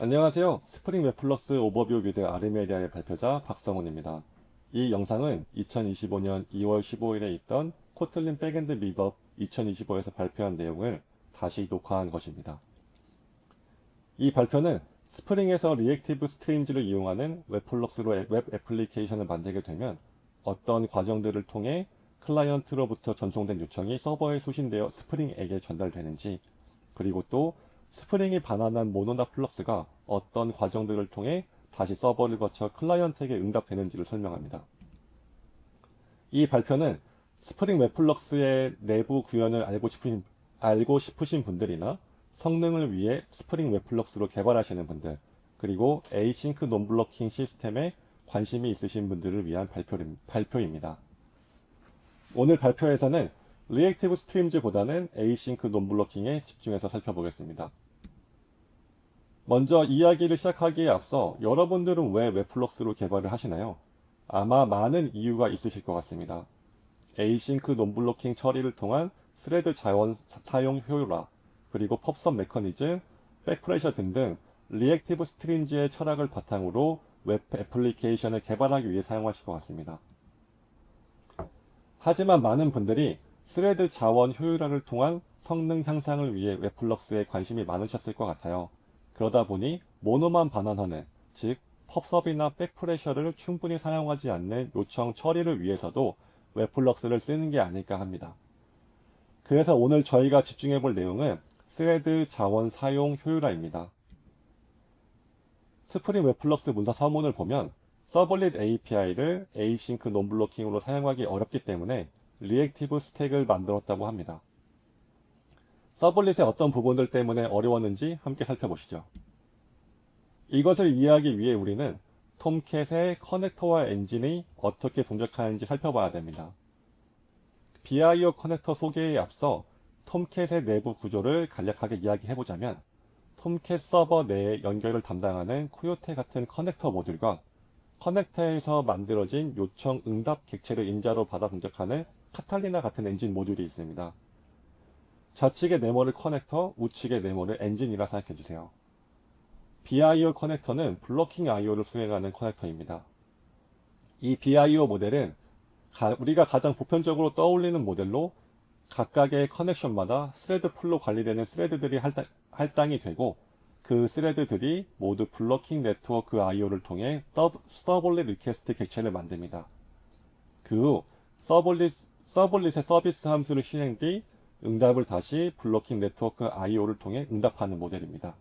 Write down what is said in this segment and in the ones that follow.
안녕하세요. 스프링 웹 플러스 오버뷰 위드 아르메디아의 발표자 박성훈입니다. 이 영상은 2025년 2월 15일에 있던 코틀린 백엔드 미법 2025에서 발표한 내용을 다시 녹화한 것입니다. 이 발표는 스프링에서 리액티브 스트림즈를 이용하는 웹 플러스로 웹 애플리케이션을 만들게 되면 어떤 과정들을 통해 클라이언트로부터 전송된 요청이 서버에 수신되어 스프링에게 전달되는지, 그리고 또 스프링이 반환한 모노나 플럭스가 어떤 과정들을 통해 다시 서버를 거쳐 클라이언트에게 응답되는지를 설명합니다. 이 발표는 스프링 웹플럭스의 내부 구현을 알고 싶으신 분들이나 성능을 위해 스프링 웹플럭스로 개발하시는 분들, 그리고 에이싱크 논블로킹 시스템에 관심이 있으신 분들을 위한 발표입니다. 오늘 발표에서는 리액티브 스트림즈보다는 에이싱크 논블로킹에 집중해서 살펴보겠습니다. 먼저 이야기를 시작하기에 앞서 여러분들은 왜 웹플럭스로 개발을 하시나요? 아마 많은 이유가 있으실 것 같습니다. 에이싱크 논블로킹 처리를 통한 스레드 자원 사용 효율화, 그리고 펍섭 메커니즘, 백프레셔 등등 리액티브 스트림즈의 철학을 바탕으로 웹 애플리케이션을 개발하기 위해 사용하실 것 같습니다. 하지만 많은 분들이 스레드 자원 효율화를 통한 성능 향상을 위해 웹플럭스에 관심이 많으셨을 것 같아요. 그러다 보니 모노만 반환하는, 즉 펍섭이나 백프레셔를 충분히 사용하지 않는 요청 처리를 위해서도 웹플럭스를 쓰는 게 아닐까 합니다. 그래서 오늘 저희가 집중해 볼 내용은 스레드 자원 사용 효율화입니다. 스프링 웹플럭스 문서 서문을 보면 서블릿 API를 에이싱크 논블로킹으로 사용하기 어렵기 때문에 리액티브 스택을 만들었다고 합니다. 서블릿의 어떤 부분들 때문에 어려웠는지 함께 살펴보시죠. 이것을 이해하기 위해 우리는 톰캣의 커넥터와 엔진이 어떻게 동작하는지 살펴봐야 됩니다. BIO 커넥터 소개에 앞서 톰캣의 내부 구조를 간략하게 이야기해보자면, 톰캣 서버 내의 연결을 담당하는 코요테 같은 커넥터 모듈과 커넥터에서 만들어진 요청 응답 객체를 인자로 받아 동작하는 카탈리나 같은 엔진 모듈이 있습니다. 좌측의 네모를 커넥터, 우측의 네모를 엔진이라 생각해주세요. BIO 커넥터는 블로킹 IO를 수행하는 커넥터입니다. 이 BIO 모델은 우리가 가장 보편적으로 떠올리는 모델로 각각의 커넥션마다 스레드 풀로 관리되는 스레드들이 할당이 되고, 그 스레드들이 모두 블로킹 네트워크 IO를 통해 서블릿 리퀘스트 객체를 만듭니다. 그 후 서블릿의 서비스 함수를 실행 뒤 응답을 다시 블로킹 네트워크 IO를 통해 응답하는 모델입니다.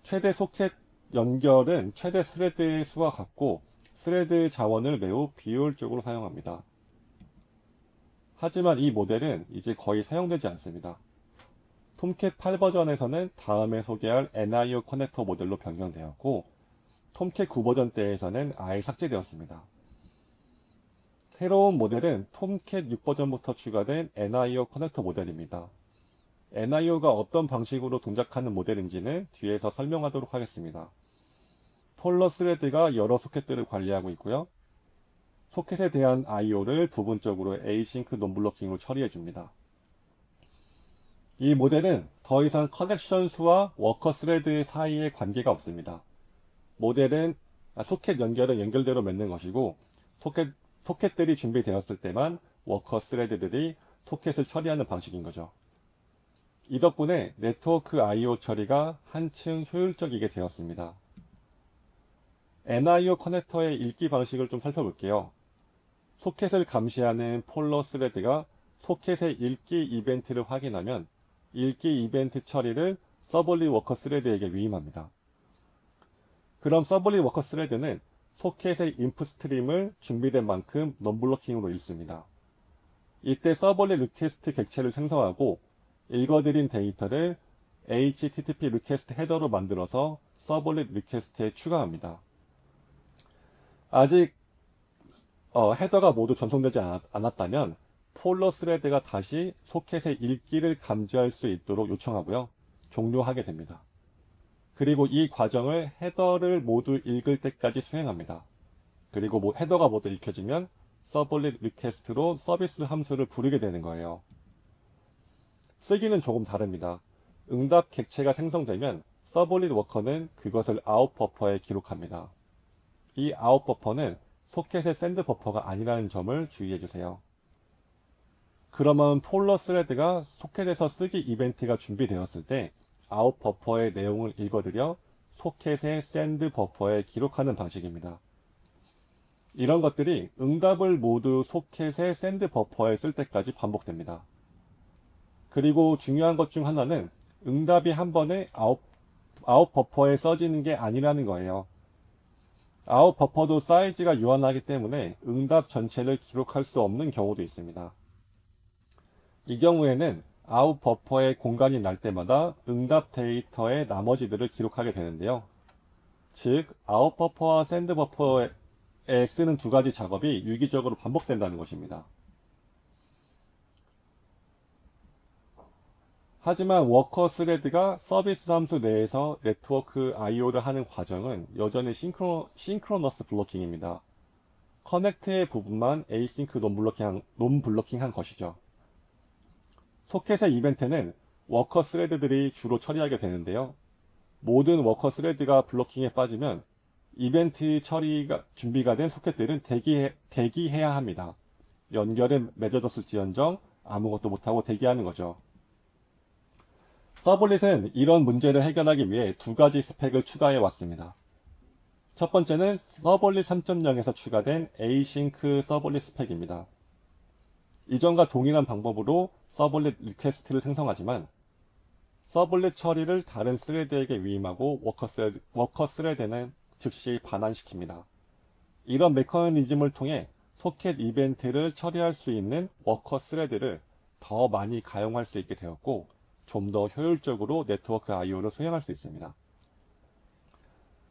최대 소켓 연결은 최대 스레드의 수와 같고 스레드 자원을 매우 비효율적으로 사용합니다. 하지만 이 모델은 이제 거의 사용되지 않습니다. 톰캣 8 버전에서는 다음에 소개할 NIO 커넥터 모델로 변경되었고, 톰캣 9 버전 때에서는 아예 삭제되었습니다. 새로운 모델은 톰캣 6 버전부터 추가된 NIO 커넥터 모델입니다. NIO가 어떤 방식으로 동작하는 모델인지는 뒤에서 설명하도록 하겠습니다. 폴러 스레드가 여러 소켓들을 관리하고 있고요. 소켓에 대한 IO를 부분적으로 에이싱크 논블로킹으로 처리해줍니다. 이 모델은 더 이상 커넥션 수와 워커 스레드 사이에 관계가 없습니다. 모델은 소켓 연결은 연결대로 맺는 것이고, 소켓들이 준비되었을 때만 워커 스레드들이 소켓을 처리하는 방식인 거죠. 이 덕분에 네트워크 IO 처리가 한층 효율적이게 되었습니다. NIO 커넥터의 읽기 방식을 좀 살펴볼게요. 소켓을 감시하는 폴러 스레드가 소켓의 읽기 이벤트를 확인하면 읽기 이벤트 처리를 서블릿 워커 스레드에게 위임합니다. 그럼 서블릿 워커 스레드는 소켓의 인풋 스트림을 준비된 만큼 논블로킹으로 읽습니다. 이때 서블릿 리퀘스트 객체를 생성하고 읽어드린 데이터를 HTTP 리퀘스트 헤더로 만들어서 서블릿 리퀘스트에 추가합니다. 아직 헤더가 모두 전송되지 않았다면 폴러 스레드가 다시 소켓의 읽기를 감지할 수 있도록 요청하고요. 종료하게 됩니다. 그리고 이 과정을 헤더를 모두 읽을 때까지 수행합니다. 그리고 헤더가 모두 읽혀지면 서블릿 리퀘스트로 서비스 함수를 부르게 되는 거예요. 쓰기는 조금 다릅니다. 응답 객체가 생성되면 서블릿 워커는 그것을 아웃 버퍼에 기록합니다. 이 아웃 버퍼는 소켓의 샌드 버퍼가 아니라는 점을 주의해 주세요. 그러면 폴러 스레드가 소켓에서 쓰기 이벤트가 준비되었을 때 아웃 버퍼의 내용을 읽어들여 소켓의 샌드 버퍼에 기록하는 방식입니다. 이런 것들이 응답을 모두 소켓의 샌드 버퍼에 쓸 때까지 반복됩니다. 그리고 중요한 것 중 하나는 응답이 한 번에 아웃 버퍼에 써지는 게 아니라는 거예요. 아웃 버퍼도 사이즈가 유한하기 때문에 응답 전체를 기록할 수 없는 경우도 있습니다. 이 경우에는 아웃 버퍼에 공간이 날 때마다 응답 데이터의 나머지들을 기록하게 되는데요. 즉, 아웃 버퍼와 샌드 버퍼에 쓰는 두 가지 작업이 유기적으로 반복된다는 것입니다. 하지만 워커 스레드가 서비스 함수 내에서 네트워크 IO를 하는 과정은 여전히 싱크로너스 블로킹입니다. 커넥트의 부분만 에이싱크 논블로킹한 것이죠. 소켓의 이벤트는 워커 스레드들이 주로 처리하게 되는데요. 모든 워커 스레드가 블로킹에 빠지면 이벤트 처리가 준비가 된 소켓들은 대기해야 합니다. 연결은 맺어졌을지언정 아무것도 못하고 대기하는 거죠. 서블릿은 이런 문제를 해결하기 위해 두 가지 스펙을 추가해 왔습니다. 첫 번째는 서블릿 3.0에서 추가된 에이싱크 서블릿 스펙입니다. 이전과 동일한 방법으로 서블릿 리퀘스트를 생성하지만 서블릿 처리를 다른 스레드에게 위임하고 워커 스레드는 즉시 반환시킵니다. 이런 메커니즘을 통해 소켓 이벤트를 처리할 수 있는 워커 스레드를 더 많이 가용할 수 있게 되었고 좀 더 효율적으로 네트워크 IO를 수행할 수 있습니다.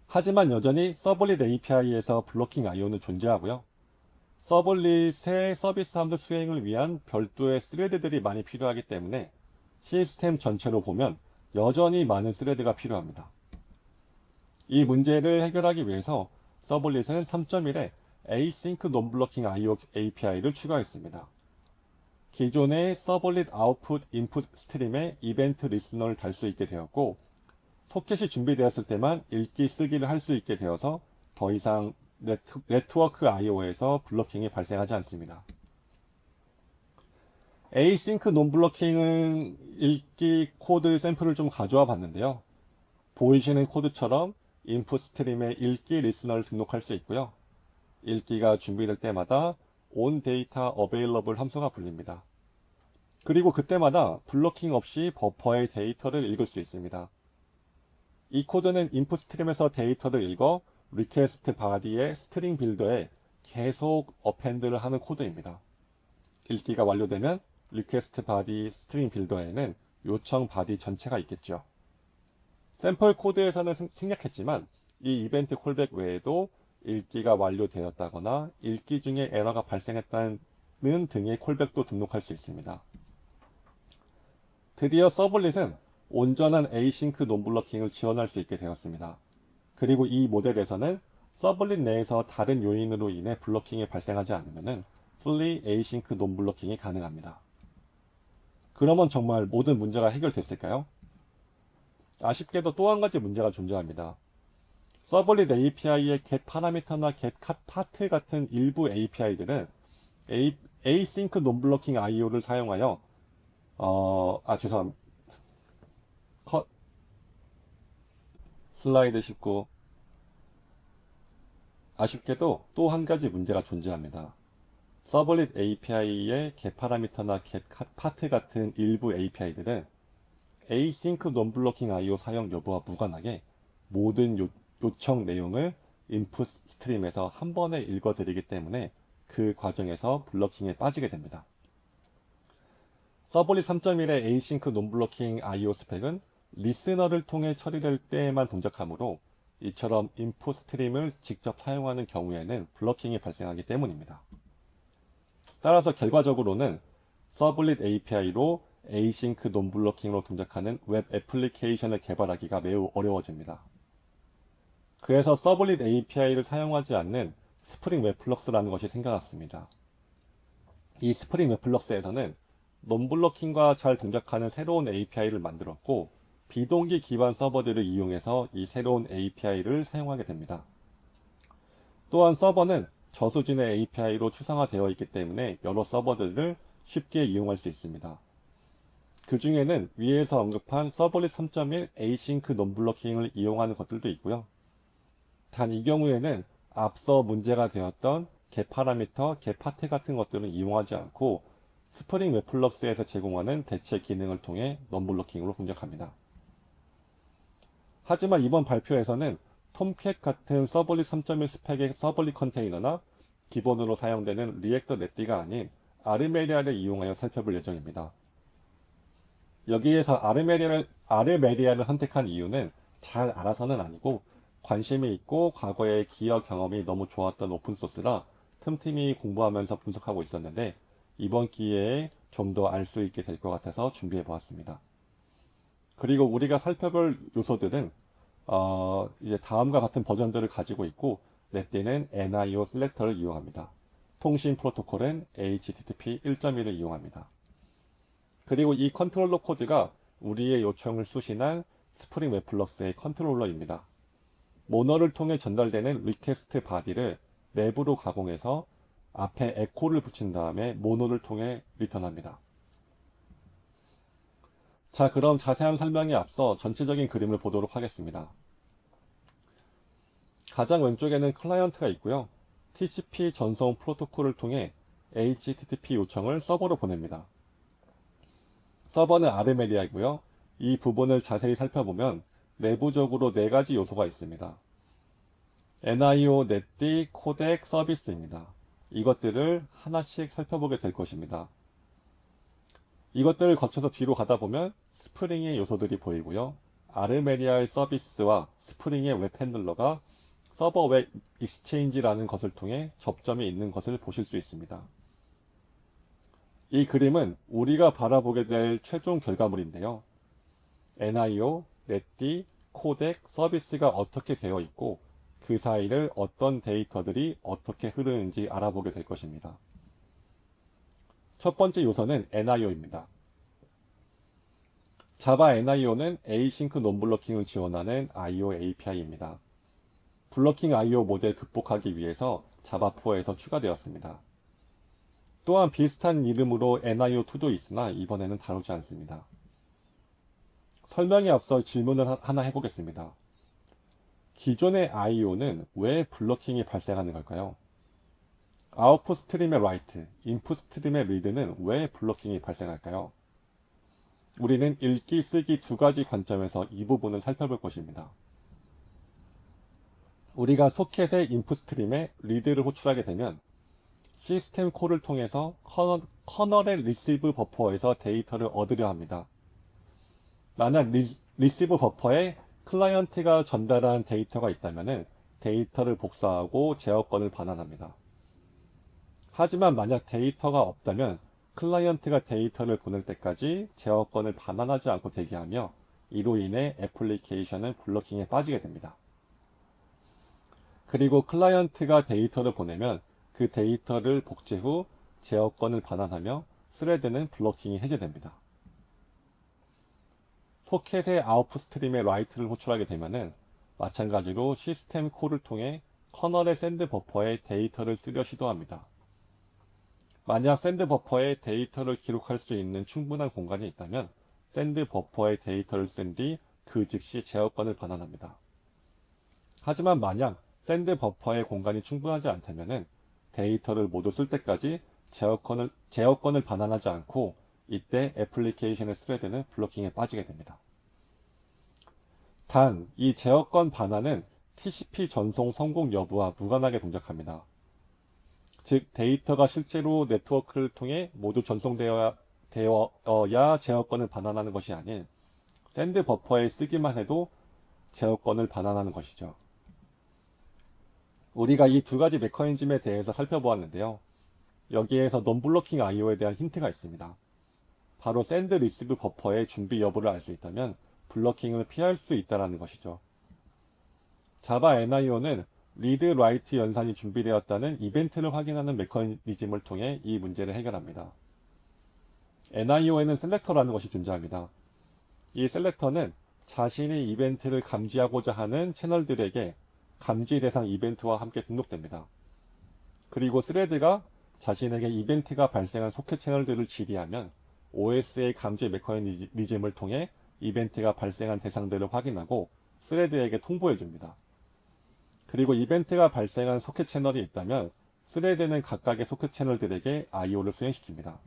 하지만 여전히 서블릿 API에서 블로킹 IO는 존재하고요. 서블릿의 서비스 함수 수행을 위한 별도의 스레드들이 많이 필요하기 때문에 시스템 전체로 보면 여전히 많은 스레드가 필요합니다. 이 문제를 해결하기 위해서 서블릿은 3.1에 Async Non-Blocking IO API를 추가했습니다. 기존의 서블릿 아웃풋 인풋 스트림에 이벤트 리스너를 달 수 있게 되었고 소켓이 준비되었을 때만 읽기 쓰기를 할 수 있게 되어서 더 이상 네트워크 IO에서 블로킹이 발생하지 않습니다. Async Non-Blocking은 읽기 코드 샘플을 좀 가져와 봤는데요. 보이시는 코드처럼 인풋 스트림에 읽기 리스너를 등록할 수 있고요. 읽기가 준비될 때마다 onDataAvailable 함수가 불립니다. 그리고 그때마다 블로킹 없이 버퍼의 데이터를 읽을 수 있습니다. 이 코드는 인풋 스트림에서 데이터를 읽어 리퀘스트 바디의 스트링 빌더에 계속 어펜드를 하는 코드입니다. 읽기가 완료되면 리퀘스트 바디 스트링 빌더에는 요청 바디 전체가 있겠죠. 샘플 코드에서는 생략했지만 이 이벤트 콜백 외에도 읽기가 완료되었다거나 읽기 중에 에러가 발생했다는 등의 콜백도 등록할 수 있습니다. 드디어 서블릿은 온전한 에이싱크 논블로킹을 지원할 수 있게 되었습니다. 그리고 이 모델에서는 서블릿 내에서 다른 요인으로 인해 블로킹이 발생하지 않으면 fully async 논블로킹이 가능합니다. 그러면 정말 모든 문제가 해결됐을까요? 아쉽게도 또 한 가지 문제가 존재합니다. 서블릿 API의 get 파라미터나 get 파트 같은 일부 API들은 async 논블로킹 IO를 사용하여 죄송합니다. 슬라이드 19. 아쉽게도 또 한 가지 문제가 존재합니다. 서블릿 API의 get 파라미터나 get 파트 같은 일부 API들은 async non-blocking IO 사용 여부와 무관하게 모든 요청 내용을 인풋 스트림에서 한 번에 읽어드리기 때문에 그 과정에서 블로킹에 빠지게 됩니다. 서블릿 3.1의 async non-blocking IO 스펙은 리스너를 통해 처리될 때에만 동작하므로 이처럼 인풋 스트림을 직접 사용하는 경우에는 블로킹이 발생하기 때문입니다. 따라서 결과적으로는 서블릿 API로 async non-blocking으로 동작하는 웹 애플리케이션을 개발하기가 매우 어려워집니다. 그래서 서블릿 API를 사용하지 않는 스프링 웹플럭스라는 것이 생겨났습니다. 이 스프링 웹플럭스에서는 논블로킹과 잘 동작하는 새로운 API를 만들었고 비동기 기반 서버들을 이용해서 이 새로운 API를 사용하게 됩니다. 또한 서버는 저수진의 API로 추상화되어 있기 때문에 여러 서버들을 쉽게 이용할 수 있습니다. 그 중에는 위에서 언급한 서블릿 3.1 에이싱크 논블로킹을 이용하는 것들도 있고요. 단 이 경우에는 앞서 문제가 되었던 get 파라미터, get 파트 같은 것들은 이용하지 않고 스프링 웹플럭스에서 제공하는 대체 기능을 통해 논블로킹으로 공략합니다. 하지만 이번 발표에서는 톰캣 같은 서블릿 3.1 스펙의 서블릿 컨테이너나 기본으로 사용되는 리액터 넷디가 아닌 아르메리아를 이용하여 살펴볼 예정입니다. 여기에서 아르메리아를 선택한 이유는 잘 알아서는 아니고 관심이 있고 과거의 기여 경험이 너무 좋았던 오픈소스라 틈틈이 공부하면서 분석하고 있었는데 이번 기회에 좀 더 알 수 있게 될 것 같아서 준비해 보았습니다. 그리고 우리가 살펴볼 요소들은 이제 다음과 같은 버전들을 가지고 있고 넷디는 NIO 셀렉터를 이용합니다. 통신 프로토콜은 HTTP 1.1을 이용합니다. 그리고 이 컨트롤러 코드가 우리의 요청을 수신한 스프링 웹플럭스의 컨트롤러입니다. 모너를 통해 전달되는 리퀘스트 바디를 내부로 가공해서 앞에 에코를 붙인 다음에 모노를 통해 리턴합니다. 자, 그럼 자세한 설명에 앞서 전체적인 그림을 보도록 하겠습니다. 가장 왼쪽에는 클라이언트가 있고요. TCP 전송 프로토콜을 통해 HTTP 요청을 서버로 보냅니다. 서버는 아르메리아이고요. 이 부분을 자세히 살펴보면 내부적으로 4가지 요소가 있습니다. NIO, 넷디, 코덱, 서비스입니다. 이것들을 하나씩 살펴보게 될 것입니다. 이것들을 거쳐서 뒤로 가다 보면 스프링의 요소들이 보이고요. 아르메리아의 서비스와 스프링의 웹 핸들러가 서버 웹 익스체인지라는 것을 통해 접점이 있는 것을 보실 수 있습니다. 이 그림은 우리가 바라보게 될 최종 결과물인데요. NIO, 넷디, 코덱, 서비스가 어떻게 되어 있고 그 사이를 어떤 데이터들이 어떻게 흐르는지 알아보게 될 것입니다. 첫 번째 요소는 NIO입니다. 자바 NIO는 에이싱크 논블로킹을 지원하는 IO API입니다. 블로킹 IO 모델 극복하기 위해서 자바4에서 추가되었습니다. 또한 비슷한 이름으로 NIO2도 있으나 이번에는 다루지 않습니다. 설명에 앞서 질문을 하나 해보겠습니다. 기존의 IO는 왜 블로킹이 발생하는 걸까요? 아웃풋 스트림의 라이트, 인풋 스트림의 리드는 왜 블로킹이 발생할까요? 우리는 읽기, 쓰기 2가지 관점에서 이 부분을 살펴볼 것입니다. 우리가 소켓의 인풋 스트림에 리드를 호출하게 되면 시스템 콜을 통해서 커널의 리시브 버퍼에서 데이터를 얻으려 합니다. 만약 리시브 버퍼에 클라이언트가 전달한 데이터가 있다면 데이터를 복사하고 제어권을 반환합니다. 하지만 만약 데이터가 없다면 클라이언트가 데이터를 보낼 때까지 제어권을 반환하지 않고 대기하며 이로 인해 애플리케이션은 블로킹에 빠지게 됩니다. 그리고 클라이언트가 데이터를 보내면 그 데이터를 복제 후 제어권을 반환하며 스레드는 블로킹이 해제됩니다. 소켓의 아웃풋 스트림에 라이트를 호출하게 되면 마찬가지로 시스템 콜을 통해 커널의 샌드 버퍼에 데이터를 쓰려 시도합니다. 만약 샌드 버퍼에 데이터를 기록할 수 있는 충분한 공간이 있다면 샌드 버퍼에 데이터를 쓴 뒤 그 즉시 제어권을 반환합니다. 하지만 만약 샌드 버퍼의 공간이 충분하지 않다면 데이터를 모두 쓸 때까지 제어권을 반환하지 않고 이때 애플리케이션의 스레드는 블로킹에 빠지게 됩니다. 단, 이 제어권 반환은 TCP 전송 성공 여부와 무관하게 동작합니다. 즉, 데이터가 실제로 네트워크를 통해 모두 전송되어야 제어권을 반환하는 것이 아닌 샌드 버퍼에 쓰기만 해도 제어권을 반환하는 것이죠. 우리가 이 2가지 메커니즘에 대해서 살펴보았는데요. 여기에서 논블로킹 IO에 대한 힌트가 있습니다. 바로 샌드 리시브 버퍼의 준비 여부를 알 수 있다면 블로킹을 피할 수 있다는 것이죠. 자바 NIO는 리드 라이트 연산이 준비되었다는 이벤트를 확인하는 메커니즘을 통해 이 문제를 해결합니다. NIO에는 셀렉터라는 것이 존재합니다. 이 셀렉터는 자신이 이벤트를 감지하고자 하는 채널들에게 감지 대상 이벤트와 함께 등록됩니다. 그리고 스레드가 자신에게 이벤트가 발생한 소켓 채널들을 질의하면 OS의 감지 메커니즘을 통해 이벤트가 발생한 대상들을 확인하고 스레드에게 통보해 줍니다. 그리고 이벤트가 발생한 소켓 채널이 있다면 스레드는 각각의 소켓 채널들에게 IO를 수행시킵니다.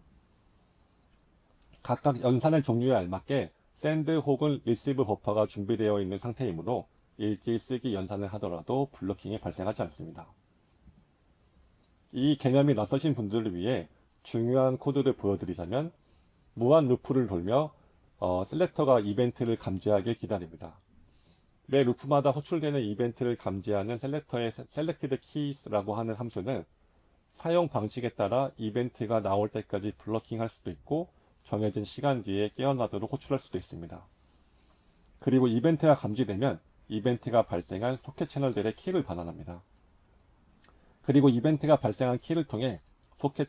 각각 연산의 종류에 알맞게 샌드 혹은 리시브 버퍼가 준비되어 있는 상태이므로 읽기, 쓰기 연산을 하더라도 블로킹이 발생하지 않습니다. 이 개념이 낯서신 분들을 위해 중요한 코드를 보여드리자면 무한 루프를 돌며 셀렉터가 이벤트를 감지하길 기다립니다. 매 루프마다 호출되는 이벤트를 감지하는 셀렉터의 selected keys라고 하는 함수는 사용 방식에 따라 이벤트가 나올 때까지 블러킹할 수도 있고 정해진 시간 뒤에 깨어나도록 호출할 수도 있습니다. 그리고 이벤트가 감지되면 이벤트가 발생한 소켓 채널들의 키를 반환합니다. 그리고 이벤트가 발생한 키를 통해 소켓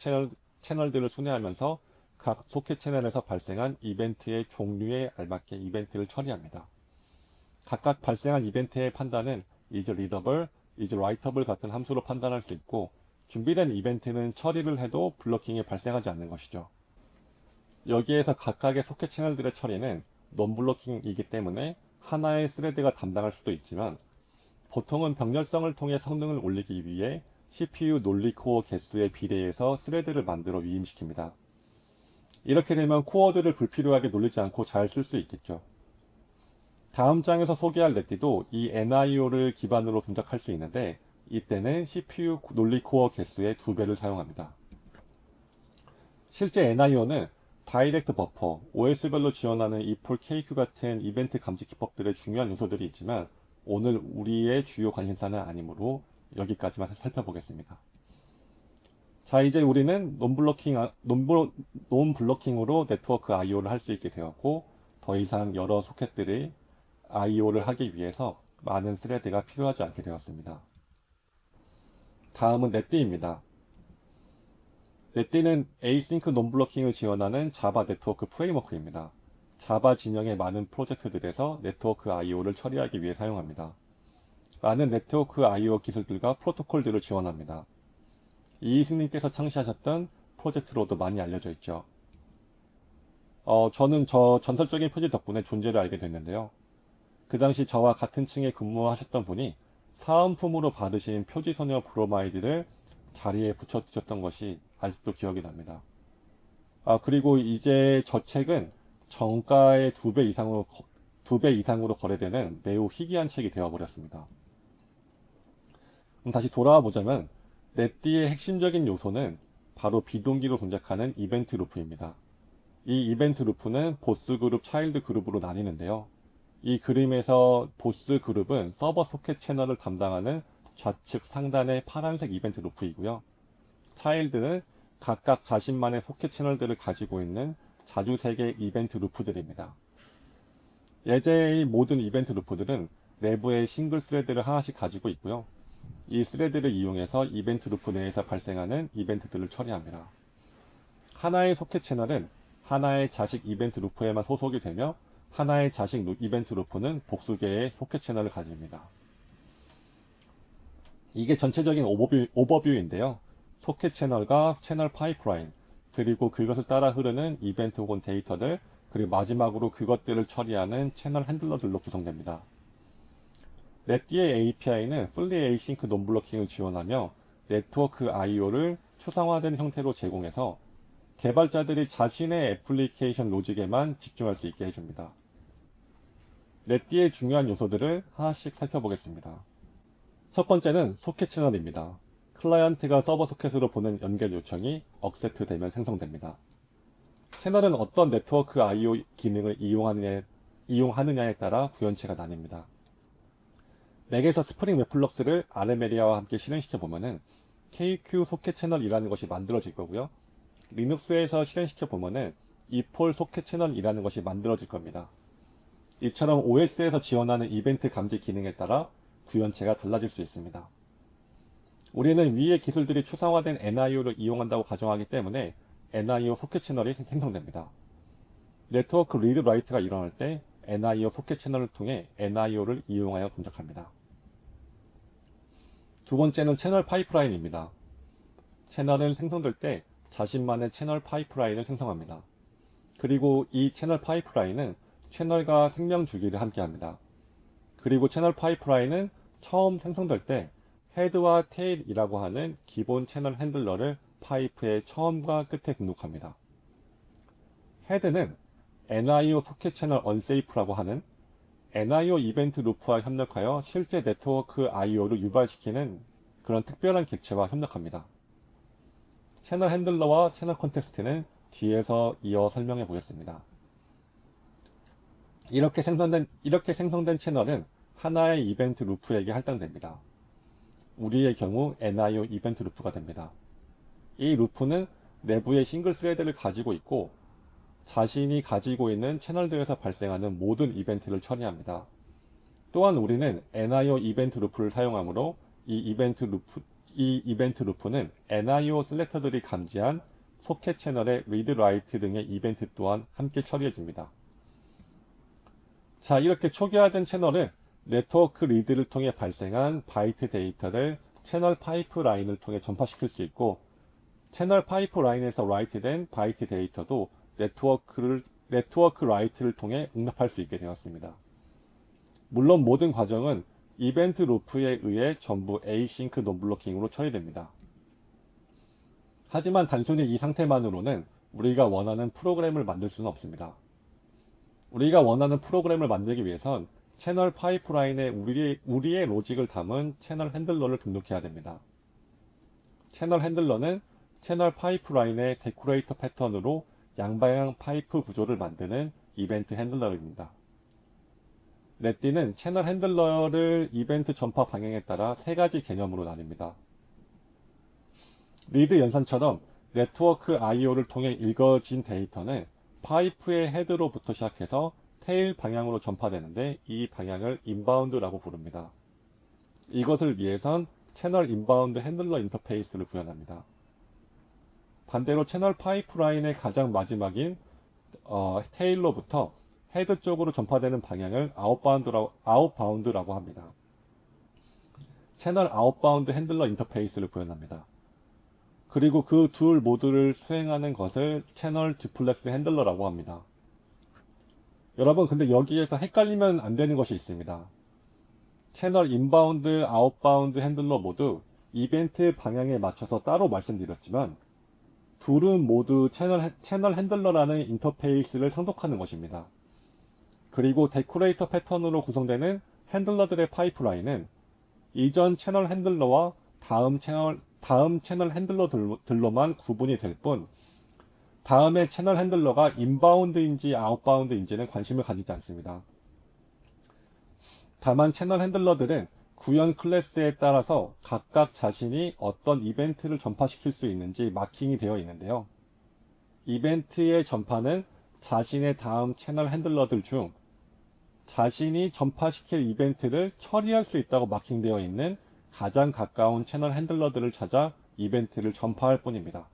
채널들을 순회하면서 각 소켓 채널에서 발생한 이벤트의 종류에 알맞게 이벤트를 처리합니다. 각각 발생한 이벤트의 판단은 is readable, is writable 같은 함수로 판단할 수 있고 준비된 이벤트는 처리를 해도 블러킹이 발생하지 않는 것이죠. 여기에서 각각의 소켓 채널들의 처리는 non-blocking이기 때문에 하나의 스레드가 담당할 수도 있지만 보통은 병렬성을 통해 성능을 올리기 위해 CPU 논리 코어 개수에 비례해서 스레드를 만들어 위임시킵니다. 이렇게 되면 코어들을 불필요하게 놀리지 않고 잘 쓸 수 있겠죠. 다음 장에서 소개할 넷디도 이 NIO를 기반으로 동작할 수 있는데 이때는 CPU 논리 코어 개수의 2배를 사용합니다. 실제 NIO는 다이렉트 버퍼, OS별로 지원하는 ePOL KQ 같은 이벤트 감지 기법들의 중요한 요소들이 있지만 오늘 우리의 주요 관심사는 아니므로 여기까지만 살펴보겠습니다. 자, 이제 우리는 논블로킹으로 네트워크 IO를 할 수 있게 되었고 더 이상 여러 소켓들이 IO를 하기 위해서 많은 스레드가 필요하지 않게 되었습니다. 다음은 넷디입니다. 넷디는 에이싱크 논블로킹을 지원하는 자바 네트워크 프레임워크입니다. 자바 진영의 많은 프로젝트들에서 네트워크 IO를 처리하기 위해 사용합니다. 많은 네트워크 IO 기술들과 프로토콜들을 지원합니다. 이희승님께서 창시하셨던 프로젝트로도 많이 알려져 있죠. 저는 저 전설적인 표지 덕분에 존재를 알게 됐는데요. 그 당시 저와 같은 층에 근무하셨던 분이 사은품으로 받으신 표지소녀 브로마이드를 자리에 붙여주셨던 것이 아직도 기억이 납니다. 그리고 이제 저 책은 정가의 2배 이상으로 거래되는 매우 희귀한 책이 되어버렸습니다. 그럼 다시 돌아와 보자면 넷디의 핵심적인 요소는 바로 비동기로 동작하는 이벤트 루프입니다. 이 이벤트 루프는 보스 그룹, 차일드 그룹으로 나뉘는데요. 이 그림에서 보스 그룹은 서버 소켓 채널을 담당하는 좌측 상단의 파란색 이벤트 루프이고요. 차일드는 각각 자신만의 소켓 채널들을 가지고 있는 자주색의 이벤트 루프들입니다. 예제의 모든 이벤트 루프들은 내부에 싱글 스레드를 하나씩 가지고 있고요. 이 스레드를 이용해서 이벤트 루프 내에서 발생하는 이벤트들을 처리합니다. 하나의 소켓 채널은 하나의 자식 이벤트 루프에만 소속이 되며 하나의 자식 이벤트 루프는 복수 개의 소켓 채널을 가집니다. 이게 전체적인 오버뷰인데요. 소켓 채널과 채널 파이프라인, 그리고 그것을 따라 흐르는 이벤트 혹은 데이터들, 그리고 마지막으로 그것들을 처리하는 채널 핸들러들로 구성됩니다. 넷디의 API는 Fully Async Non-Blocking을 지원하며 네트워크 IO를 추상화된 형태로 제공해서 개발자들이 자신의 애플리케이션 로직에만 집중할 수 있게 해줍니다. 넷디의 중요한 요소들을 하나씩 살펴보겠습니다. 첫 번째는 소켓 채널입니다. 클라이언트가 서버 소켓으로 보낸 연결 요청이 억셉트 되면 생성됩니다. 채널은 어떤 네트워크 IO 기능을 이용하느냐에 따라 구현체가 나뉩니다. 맥에서 스프링 웹플럭스를 아르메리아와 함께 실행시켜보면은 KQ 소켓 채널이라는 것이 만들어질 거고요. 리눅스에서 실행시켜보면은 ePOL 소켓 채널이라는 것이 만들어질 겁니다. 이처럼 OS에서 지원하는 이벤트 감지 기능에 따라 구현체가 달라질 수 있습니다. 우리는 위의 기술들이 추상화된 NIO를 이용한다고 가정하기 때문에 NIO 소켓 채널이 생성됩니다. 네트워크 리드 라이트가 일어날 때 NIO 소켓 채널을 통해 NIO를 이용하여 동작합니다. 두 번째는 채널 파이프라인입니다. 채널은 생성될 때 자신만의 채널 파이프라인을 생성합니다. 그리고 이 채널 파이프라인은 채널과 생명 주기를 함께합니다. 그리고 채널 파이프라인은 처음 생성될 때 헤드와 테일이라고 하는 기본 채널 핸들러를 파이프의 처음과 끝에 등록합니다. 헤드는 NIO 소켓 채널 unsafe라고 하는 NIO 이벤트 루프와 협력하여 실제 네트워크 IO를 유발시키는 그런 특별한 객체와 협력합니다. 채널 핸들러와 채널 컨텍스트는 뒤에서 이어 설명해 보겠습니다. 이렇게 생성된 채널은 하나의 이벤트 루프에게 할당됩니다. 우리의 경우 NIO 이벤트 루프가 됩니다. 이 루프는 내부에 싱글 스레드를 가지고 있고 자신이 가지고 있는 채널들에서 발생하는 모든 이벤트를 처리합니다. 또한 우리는 NIO 이벤트 루프를 사용하므로 이 이벤트 루프는 NIO 셀렉터들이 감지한 소켓 채널의 리드 라이트 등의 이벤트 또한 함께 처리해줍니다. 자, 이렇게 초기화된 채널은 네트워크 리드를 통해 발생한 바이트 데이터를 채널 파이프라인을 통해 전파시킬 수 있고 채널 파이프라인에서 라이트된 바이트 데이터도 네트워크 라이트를 통해 응답할 수 있게 되었습니다. 물론 모든 과정은 이벤트 루프에 의해 전부 에이싱크 논블로킹으로 처리됩니다. 하지만 단순히 이 상태만으로는 우리가 원하는 프로그램을 만들 수는 없습니다. 우리가 원하는 프로그램을 만들기 위해선 채널 파이프라인에 우리의 로직을 담은 채널 핸들러를 등록해야 됩니다. 채널 핸들러는 채널 파이프라인의 데코레이터 패턴으로 양방향 파이프 구조를 만드는 이벤트 핸들러입니다. 넷디는 채널 핸들러를 이벤트 전파 방향에 따라 세 가지 개념으로 나뉩니다. 리드 연산처럼 네트워크 IO를 통해 읽어진 데이터는 파이프의 헤드로부터 시작해서 테일 방향으로 전파되는데 이 방향을 인바운드라고 부릅니다. 이것을 위해선 채널 인바운드 핸들러 인터페이스를 구현합니다. 반대로 채널 파이프라인의 가장 마지막인 테일로부터 헤드 쪽으로 전파되는 방향을 아웃바운드라고 합니다. 채널 아웃바운드 핸들러 인터페이스를 구현합니다. 그리고 그 둘 모두를 수행하는 것을 채널 듀플렉스 핸들러라고 합니다. 여러분, 근데 여기에서 헷갈리면 안 되는 것이 있습니다. 채널 인바운드, 아웃바운드 핸들러 모두 이벤트 방향에 맞춰서 따로 말씀드렸지만 둘은 모두 채널 핸들러라는 인터페이스를 상속하는 것입니다. 그리고 데코레이터 패턴으로 구성되는 핸들러들의 파이프라인은 이전 채널 핸들러와 다음 채널 핸들러들로만 구분이 될 뿐, 다음의 채널 핸들러가 인바운드인지 아웃바운드인지는 관심을 가지지 않습니다. 다만 채널 핸들러들은 구현 클래스에 따라서 각각 자신이 어떤 이벤트를 전파시킬 수 있는지 마킹이 되어 있는데요. 이벤트의 전파는 자신의 다음 채널 핸들러들 중 자신이 전파시킬 이벤트를 처리할 수 있다고 마킹되어 있는 가장 가까운 채널 핸들러들을 찾아 이벤트를 전파할 뿐입니다.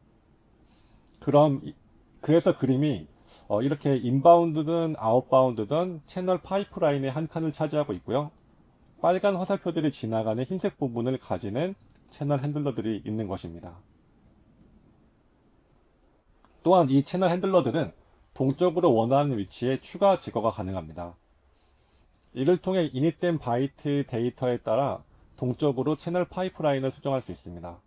그래서 그림이 이렇게 인바운드든 아웃바운드든 채널 파이프라인의 한 칸을 차지하고 있고요. 빨간 화살표들이 지나가는 흰색 부분을 가지는 채널 핸들러들이 있는 것입니다. 또한 이 채널 핸들러들은 동적으로 원하는 위치에 추가 제거가 가능합니다. 이를 통해 이닛된 바이트 데이터에 따라 동적으로 채널 파이프라인을 수정할 수 있습니다.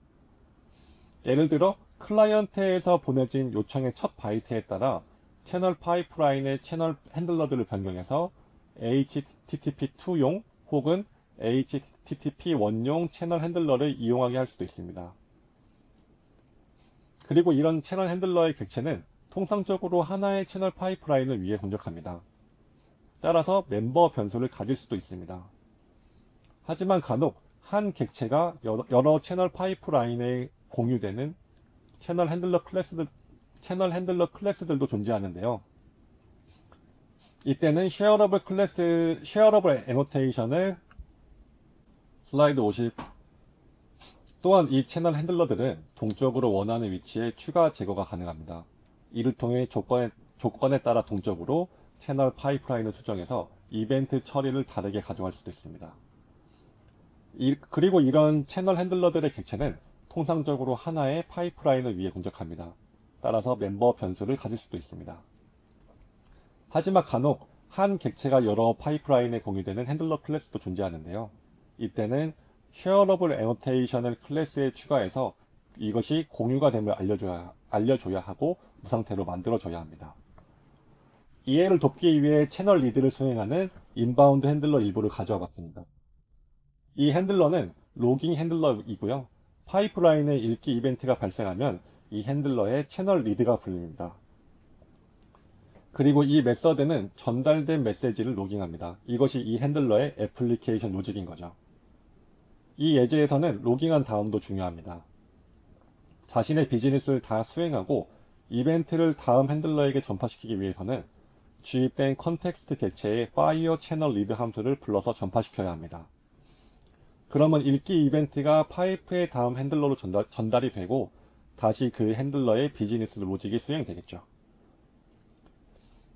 예를 들어 클라이언트에서 보내진 요청의 첫 바이트에 따라 채널 파이프라인의 채널 핸들러들을 변경해서 HTTP2용 혹은 HTTP1용 채널 핸들러를 이용하게 할 수도 있습니다. 그리고 이런 채널 핸들러의 객체는 통상적으로 하나의 채널 파이프라인을 위해 동작합니다. 따라서 멤버 변수를 가질 수도 있습니다. 하지만 간혹 한 객체가 여러 채널 파이프라인에 공유되는 채널 핸들러 클래스들도 존재하는데요. 이때는 쉐어러블 애노테이션을 슬라이드 50. 또한 이 채널 핸들러들은 동적으로 원하는 위치에 추가 제거가 가능합니다. 이를 통해 조건에 따라 동적으로 채널 파이프라인을 수정해서 이벤트 처리를 다르게 가져갈 수도 있습니다. 그리고 이런 채널 핸들러들의 객체는 통상적으로 하나의 파이프라인을 위해 공적합니다. 따라서 멤버 변수를 가질 수도 있습니다. 하지만 간혹 한 객체가 여러 파이프라인에 공유되는 핸들러 클래스도 존재하는데요. 이때는 쉐어러블 애노테이션을 클래스에 추가해서 이것이 공유가 됨을 알려줘야 하고 무상태로 만들어줘야 합니다. 이해를 돕기 위해 채널 리드를 수행하는 인바운드 핸들러 일부를 가져와 봤습니다. 이 핸들러는 로깅 핸들러이고요. 파이프라인의 읽기 이벤트가 발생하면 이 핸들러의 채널 리드가 불립니다. 그리고 이 메서드는 전달된 메시지를 로깅합니다. 이것이 이 핸들러의 애플리케이션 로직인 거죠. 이 예제에서는 로깅한 다음도 중요합니다. 자신의 비즈니스를 다 수행하고 이벤트를 다음 핸들러에게 전파시키기 위해서는 주입된 컨텍스트 객체의 fire 채널 리드 함수를 불러서 전파시켜야 합니다. 그러면 읽기 이벤트가 파이프의 다음 핸들러로 전달이 되고 다시 그 핸들러의 비즈니스 로직이 수행되겠죠.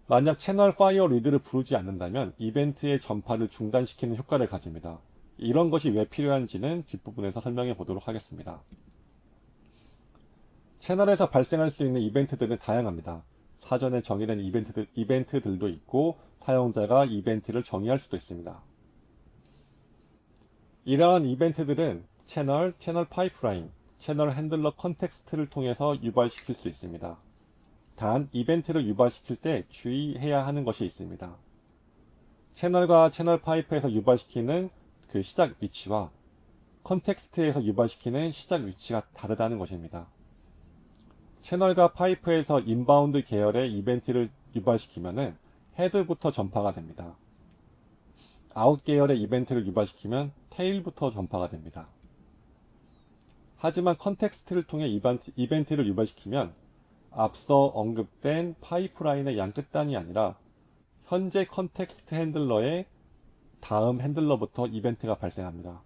만약 채널 fire 리드를 부르지 않는다면 이벤트의 전파를 중단시키는 효과를 가집니다. 이런 것이 왜 필요한지는 뒷부분에서 설명해 보도록 하겠습니다. 채널에서 발생할 수 있는 이벤트들은 다양합니다. 사전에 정의된 이벤트들도 있고 사용자가 이벤트를 정의할 수도 있습니다. 이러한 이벤트들은 채널 파이프라인, 채널 핸들러 컨텍스트를 통해서 유발시킬 수 있습니다. 단 이벤트를 유발시킬 때 주의해야 하는 것이 있습니다. 채널과 채널 파이프에서 유발시키는 그 시작 위치와 컨텍스트에서 유발시키는 시작 위치가 다르다는 것입니다. 채널과 파이프에서 인바운드 계열의 이벤트를 유발시키면 헤드부터 전파가 됩니다. 아웃 계열의 이벤트를 유발시키면 테일부터 전파가 됩니다. 하지만 컨텍스트를 통해 이벤트를 유발시키면 앞서 언급된 파이프라인의 양끝단이 아니라 현재 컨텍스트 핸들러의 다음 핸들러부터 이벤트가 발생합니다.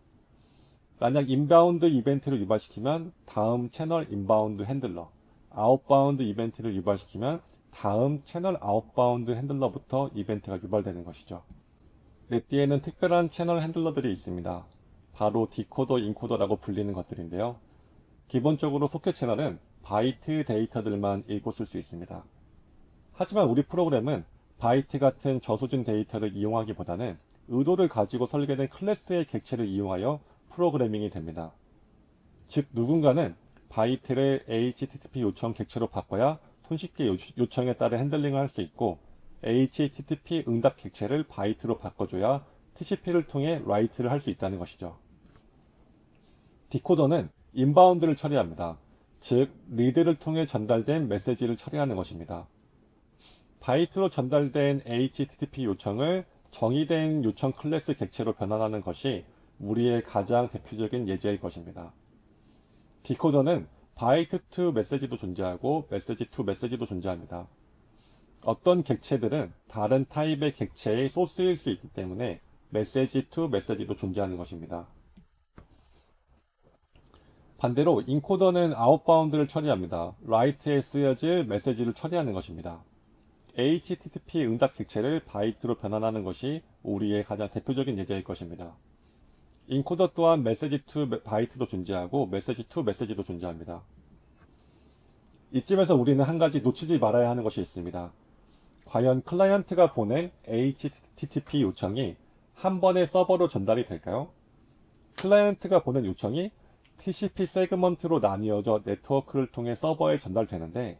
만약 인바운드 이벤트를 유발시키면 다음 채널 인바운드 핸들러, 아웃바운드 이벤트를 유발시키면 다음 채널 아웃바운드 핸들러부터 이벤트가 유발되는 것이죠. 넷디에는 특별한 채널 핸들러들이 있습니다. 바로 디코더, 인코더라고 불리는 것들인데요. 기본적으로 소켓 채널은 바이트 데이터들만 읽고 쓸 수 있습니다. 하지만 우리 프로그램은 바이트 같은 저수준 데이터를 이용하기보다는 의도를 가지고 설계된 클래스의 객체를 이용하여 프로그래밍이 됩니다. 즉 누군가는 바이트를 HTTP 요청 객체로 바꿔야 손쉽게 요청에 따른 핸들링을 할 수 있고 HTTP 응답 객체를 바이트로 바꿔줘야 TCP를 통해 라이트를 할 수 있다는 것이죠. 디코더는 인바운드를 처리합니다. 즉 리드를 통해 전달된 메시지를 처리하는 것입니다. 바이트로 전달된 HTTP 요청을 정의된 요청 클래스 객체로 변환하는 것이 우리의 가장 대표적인 예제일 것입니다. 디코더는 바이트 투 메시지도 존재하고 메시지 투 메시지도 존재합니다. 어떤 객체들은 다른 타입의 객체의 소스일 수 있기 때문에 메시지 투 메시지도 존재하는 것입니다. 반대로 인코더는 아웃바운드를 처리합니다. 라이트에 쓰여질 메시지를 처리하는 것입니다. HTTP 응답 객체를 바이트로 변환하는 것이 우리의 가장 대표적인 예제일 것입니다. 인코더 또한 메시지 투 바이트도 존재하고 메시지 투 메시지도 존재합니다. 이쯤에서 우리는 한 가지 놓치지 말아야 하는 것이 있습니다. 과연 클라이언트가 보낸 HTTP 요청이 한 번에 서버로 전달이 될까요? 클라이언트가 보낸 요청이 TCP 세그먼트로 나뉘어져 네트워크를 통해 서버에 전달되는데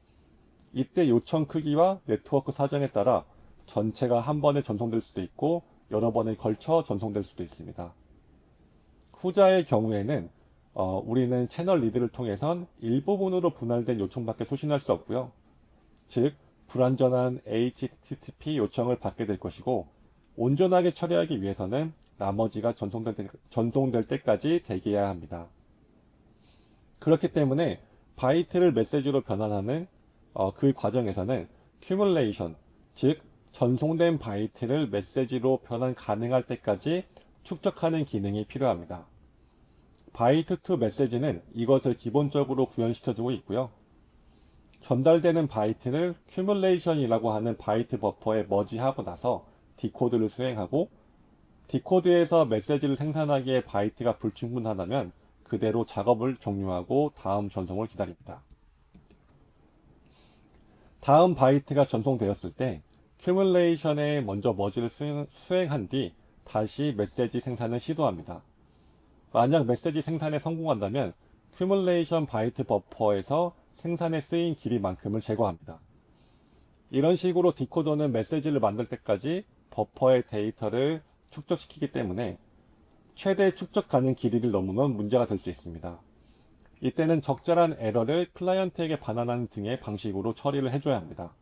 이때 요청 크기와 네트워크 사정에 따라 전체가 한 번에 전송될 수도 있고 여러 번에 걸쳐 전송될 수도 있습니다. 후자의 경우에는 우리는 채널 리드를 통해선 일부분으로 분할된 요청밖에 소신할 수 없고요. 즉 불완전한 HTTP 요청을 받게 될 것이고 온전하게 처리하기 위해서는 나머지가 전송될 때까지 대기해야 합니다. 그렇기 때문에 바이트를 메시지로 변환하는 그 과정에서는 큐뮬레이션, 즉 전송된 바이트를 메시지로 변환 가능할 때까지 축적하는 기능이 필요합니다. 바이트 투 메시지는 이것을 기본적으로 구현시켜두고 있고요. 전달되는 바이트를 큐뮬레이션이라고 하는 바이트 버퍼에 머지하고 나서 디코드를 수행하고, 디코드에서 메시지를 생산하기에 바이트가 불충분하다면 그대로 작업을 종료하고 다음 전송을 기다립니다. 다음 바이트가 전송되었을 때 큐뮬레이션에 먼저 머지를 수행한 뒤 다시 메시지 생산을 시도합니다. 만약 메시지 생산에 성공한다면 큐뮬레이션 바이트 버퍼에서 생산에 쓰인 길이만큼을 제거합니다. 이런 식으로 디코더는 메시지를 만들 때까지 버퍼의 데이터를 축적시키기 때문에 최대 축적 가능 길이를 넘으면 문제가 될 수 있습니다. 이때는 적절한 에러를 클라이언트에게 반환하는 등의 방식으로 처리를 해줘야 합니다.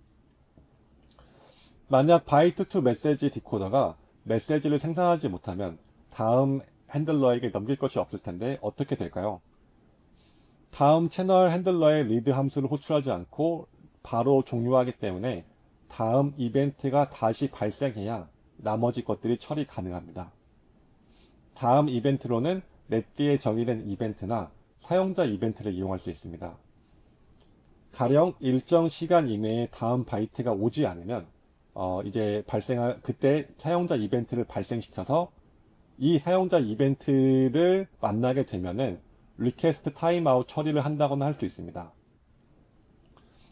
만약 바이트 투 메시지 디코더가 메시지를 생산하지 못하면 다음 핸들러에게 넘길 것이 없을 텐데 어떻게 될까요? 다음 채널 핸들러의 리드 함수를 호출하지 않고 바로 종료하기 때문에 다음 이벤트가 다시 발생해야 나머지 것들이 처리 가능합니다. 다음 이벤트로는 넷디에 정의된 이벤트나 사용자 이벤트를 이용할 수 있습니다. 가령 일정 시간 이내에 다음 바이트가 오지 않으면 그때 사용자 이벤트를 발생시켜서 이 사용자 이벤트를 만나게 되면은 리퀘스트 타임아웃 처리를 한다거나 할 수 있습니다.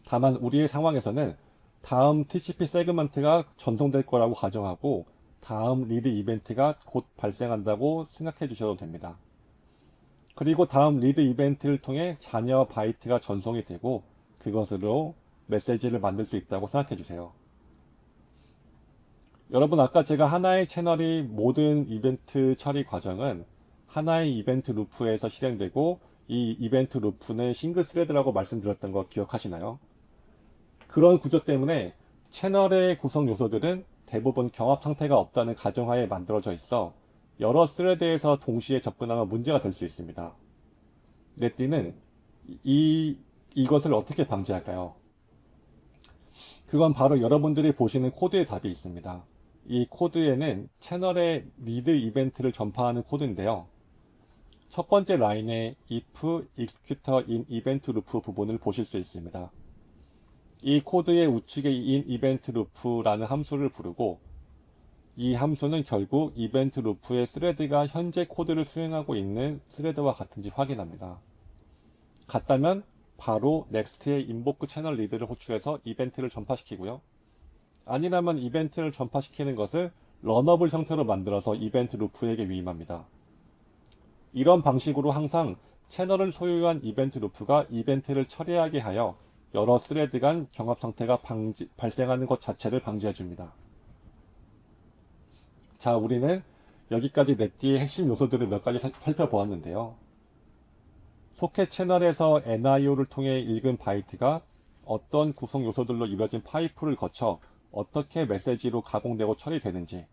다만 우리의 상황에서는 다음 TCP 세그먼트가 전송될 거라고 가정하고 다음 리드 이벤트가 곧 발생한다고 생각해 주셔도 됩니다. 그리고 다음 리드 이벤트를 통해 잔여 바이트가 전송이 되고 그것으로 메시지를 만들 수 있다고 생각해 주세요. 여러분, 아까 제가 하나의 채널이 모든 이벤트 처리 과정은 하나의 이벤트 루프에서 실행되고 이 이벤트 루프는 싱글 스레드라고 말씀드렸던 거 기억하시나요? 그런 구조 때문에 채널의 구성 요소들은 대부분 경합 상태가 없다는 가정하에 만들어져 있어 여러 스레드에서 동시에 접근하면 문제가 될 수 있습니다. 넷디는 이것을 어떻게 방지할까요? 그건 바로 여러분들이 보시는 코드의 답이 있습니다. 이 코드에는 채널의 리드 이벤트를 전파하는 코드인데요. 첫 번째 라인의 if executor in event loop 부분을 보실 수 있습니다. 이 코드의 우측에 in event loop라는 함수를 부르고 이 함수는 결국 이벤트 루프의 스레드가 현재 코드를 수행하고 있는 스레드와 같은지 확인합니다. 같다면 바로 next의 invoke 채널 리드를 호출해서 이벤트를 전파시키고요. 아니라면 이벤트를 전파시키는 것을 런어블 형태로 만들어서 이벤트 루프에게 위임합니다. 이런 방식으로 항상 채널을 소유한 이벤트 루프가 이벤트를 처리하게 하여 여러 스레드 간 경합 상태가 발생하는 것 자체를 방지해줍니다. 자, 우리는 여기까지 넷디의 핵심 요소들을 몇 가지 살펴보았는데요. 소켓 채널에서 NIO를 통해 읽은 바이트가 어떤 구성 요소들로 이루어진 파이프를 거쳐 어떻게 메시지로 가공되고 처리되는지,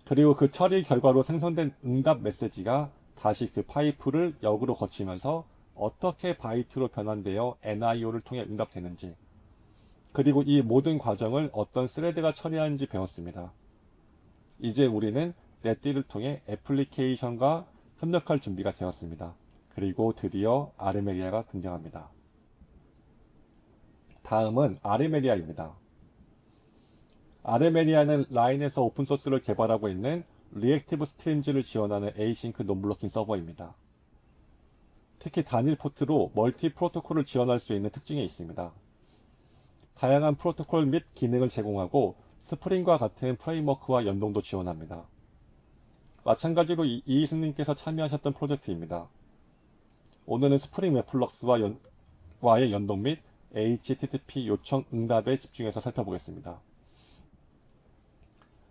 그리고 그 처리 결과로 생성된 응답 메시지가 다시 그 파이프를 역으로 거치면서 어떻게 바이트로 변환되어 NIO를 통해 응답되는지, 그리고 이 모든 과정을 어떤 스레드가 처리하는지 배웠습니다. 이제 우리는 넷디를 통해 애플리케이션과 협력할 준비가 되었습니다. 그리고 드디어 아르메리아가 등장합니다. 다음은 아르메리아입니다. 아르메리아는 라인에서 오픈소스를 개발하고 있는 리액티브 스트림즈를 지원하는 에이싱크 논블로킹 서버입니다. 특히 단일 포트로 멀티 프로토콜을 지원할 수 있는 특징이 있습니다. 다양한 프로토콜 및 기능을 제공하고 스프링과 같은 프레임워크와 연동도 지원합니다. 마찬가지로 이희승님께서 참여하셨던 프로젝트입니다. 오늘은 스프링 웹플럭스와의 연동 및 HTTP 요청 응답에 집중해서 살펴보겠습니다.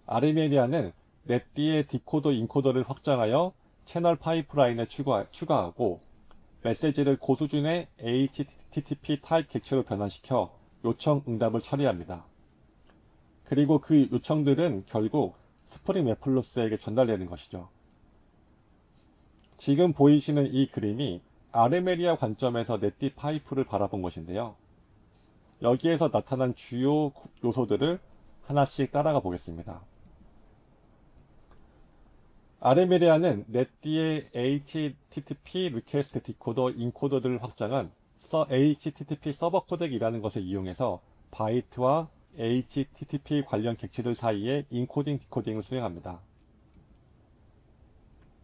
아르메리아는 넷디의 디코더 인코더를 확장하여 채널 파이프라인에 추가하고 메시지를 고수준의 HTTP 타입 객체로 변환시켜 요청 응답을 처리합니다. 그리고 그 요청들은 결국 스프링 웹플러스에게 전달되는 것이죠. 지금 보이시는 이 그림이 아르메리아 관점에서 넷디 파이프를 바라본 것인데요. 여기에서 나타난 주요 요소들을 하나씩 따라가 보겠습니다. 아르메리아는 넷디의 HTTP 리퀘스트 디코더 인코더들을 확장한 HTTP 서버 코덱이라는 것을 이용해서 바이트와 HTTP 관련 객체들 사이에 인코딩, 디코딩을 수행합니다.